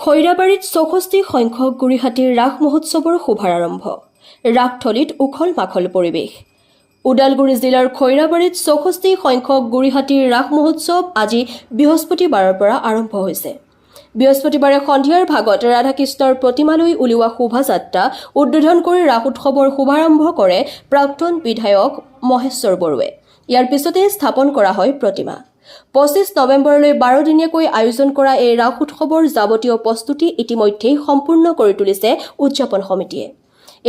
খৈৰাবাৰীত ৬৪ সংখ্যক গুৰিহাটীৰ ৰাস মহোৎসৱৰ শুভাৰম্ভ। ৰাসথলীত উখল মাখল পৰিৱেশ। ওদালগুৰি জিলাৰ খৈৰাবাৰীত ৬৪ সংখ্যক গুৰিহাটীৰ ৰাস মহোৎসৱ আজি বৃহস্পতিবাৰৰ পৰা আৰম্ভ হৈছে। বৃহস্পতিবাৰে সন্ধিয়াৰ ভাগত ৰাধাকৃষ্ণৰ প্ৰতিমালৈ উলিওৱা শোভাযাত্ৰা উদ্বোধন কৰি ৰাস উৎসৱৰ শুভাৰম্ভ কৰে প্ৰাক্তন বিধায়ক মহেশ্বৰ বৰুৱে। ইয়াৰ পিছতে স্থাপন কৰা হয় প্ৰতিমা। ২৫ নৱেম্বৰলৈ ১২ দিনীয়াকৈ আয়োজন কৰা এই ৰাস উৎসৱৰ যাৱতীয় প্ৰস্তুতি ইতিমধ্যেই সম্পূৰ্ণ কৰি তুলিছে উদযাপন সমিতিয়ে।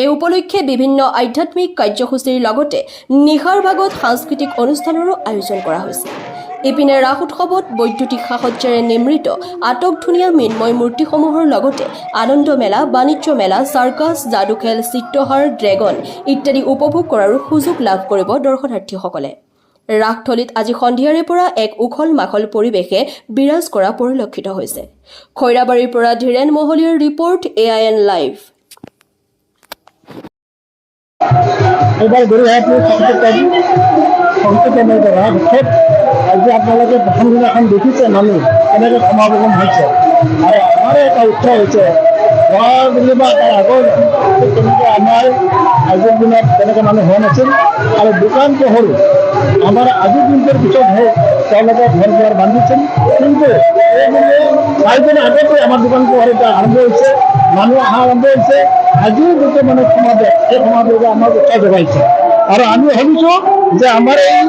এই উপলক্ষে বিভিন্ন আধ্যাত্মিক কাৰ্যসূচীৰ লগতে নিশাৰ ভাগত সাংস্কৃতিক অনুষ্ঠানৰো আয়োজন কৰা হৈছে। ইপিনে ৰাস উৎসৱত বৈদ্যুতিক সাহসেৰে নিৰ্মিত আটকধুনীয়া মৃন্ময় মূৰ্তিসমূহৰ লগতে আনন্দ মেলা, বাণিজ্য মেলা, চাৰ্কাছ, যাদুখেল, চিত্ৰহাৰ, ড্ৰেগন ইত্যাদি উপভোগ কৰাৰো সুযোগ লাভ কৰিব দৰ্শনাৰ্থীসকলে। ৰাসথলীত আজি সন্ধিয়াৰে পৰা এক উখল মাখল পৰিৱেশে বিৰাজ কৰা পৰিলক্ষিত হৈছে। খৈৰাবাৰীৰ পৰা ধীৰেন মহলীয়াৰ ৰিপৰ্ট, AIN লাইভ। এবাৰ গড়িয়াহাটী সংকীৰ্তনৰ পৰা বিশেষ আজি আপোনালোকে প্ৰথম দিনাখন দেখিছে মানুহ কেনেকৈ সমাগম হৈছে আৰু আমাৰ এটা উৎসাহ হৈছে বুলি বা তাৰ আগৰ তেনেকৈ আমাৰ আজিৰ দিনত তেনেকৈ মানুহ হোৱা নাছিল আৰু দোকান পোহৰো আমাৰ আজিৰ দিনটোৰ পিছতহে তেওঁলোকে ঘৰ দুৱাৰ বান্ধিছিল। কিন্তু চাৰিদিন আগতে আমাৰ দোকান পোহৰ এটা আৰম্ভ হৈছে, মানুহ অহা আৰম্ভ হৈছে। আজিও যিটো মানে সমাৱেশ, সেই সমাৱেশে আমাক উৎসাহ যোগাইছে আৰু আমি ভাবিছোঁ যে আমাৰ এই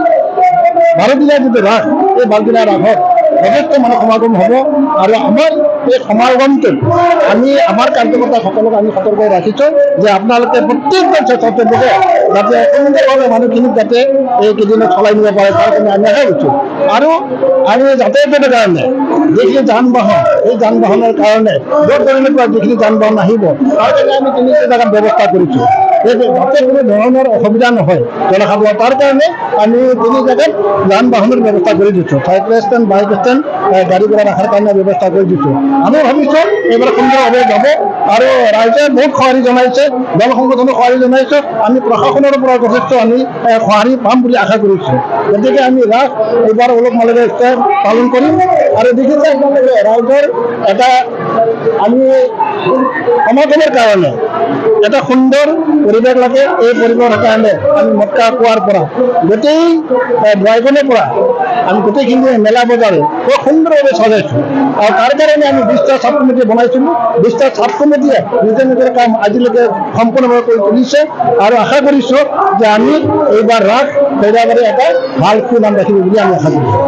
১২ দিনীয়া যিটো ৰাস, এই ১২ দিনীয়া ৰাসত যথেষ্ট মানুহ সমাগম হ'ব আৰু আমাৰ এই সমাগমটোত আমি আমাৰ কাৰ্যকৰ্তাসকলক আমি সতৰ্ক ৰাখিছোঁ যে আপোনালোকে প্ৰত্যেকজন স্বেচ্ছাসেৱকে যাতে সুন্দৰভাৱে মানুহখিনিক যাতে এইকেইদিনত চলাই নিব পাৰে তাৰ কাৰণে আমি আশা কৰিছোঁ। আৰু আমি যাতায়াতৰ কাৰণে যিখিনি যান বাহন, এই যান বাহনৰ কাৰণে দূৰ দূৰণিৰ পৰা যিখিনি যান বাহন আহিব তাৰ কাৰণে আমি তিনিটা জেগাত ব্যৱস্থা কৰিছোঁ যাতে কোনো ধৰণৰ অসুবিধা নহয় জনসাধাৰণৰ। তাৰ কাৰণে আমি ৩ জেগাত যান বাহনৰ ব্যৱস্থা কৰি দিছোঁ। চাইকেল ষ্টেণ্ড, বাইক ষ্টেণ্ড, গাড়ী ঘোঁৰা ৰখাৰ কাৰণে ব্যৱস্থা কৰি দিছোঁ। আমি ভাবিছোঁ এইবাৰ সুন্দৰভাৱে যাব আৰু ৰাইজে বহুত সঁহাৰি জনাইছে, দল সংগঠনে সঁহাৰি জনাইছে। আমি প্ৰশাসনৰ পৰা যথেষ্ট আমি সঁহাৰি পাম বুলি আশা কৰিছোঁ। গতিকে আমি ৰাস এইবাৰ উলহ মালহেৰে পালন কৰিম আৰু দেখিছে আপোনালোকে ৰাইজৰ এটা আমি সমাগমৰ কাৰণে এটা সুন্দৰ পৰিৱেশ লাগে। এই পৰিৱেশৰ কাৰণে আমি মটকা কোৱাৰ পৰা গোটেই ড্ৰাইভনৰ পৰা আমি গোটেইখিনি মেলা বজাৰ বৰ সুন্দৰভাৱে চলাইছোঁ আৰু তাৰ কাৰণে আমি ২০টা চাব কমিটি বনাইছিলোঁ। ২০টা চাব কমিটিয়ে নিজৰ নিজৰ কাম আজিলৈকে সম্পূৰ্ণভাৱে কৰি তুলিছে আৰু আশা কৰিছোঁ যে আমি এইবাৰ ৰাস খৈৰাবাৰী এটা ভাল সুনাম ৰাখিব বুলি আমি আশা কৰিছোঁ।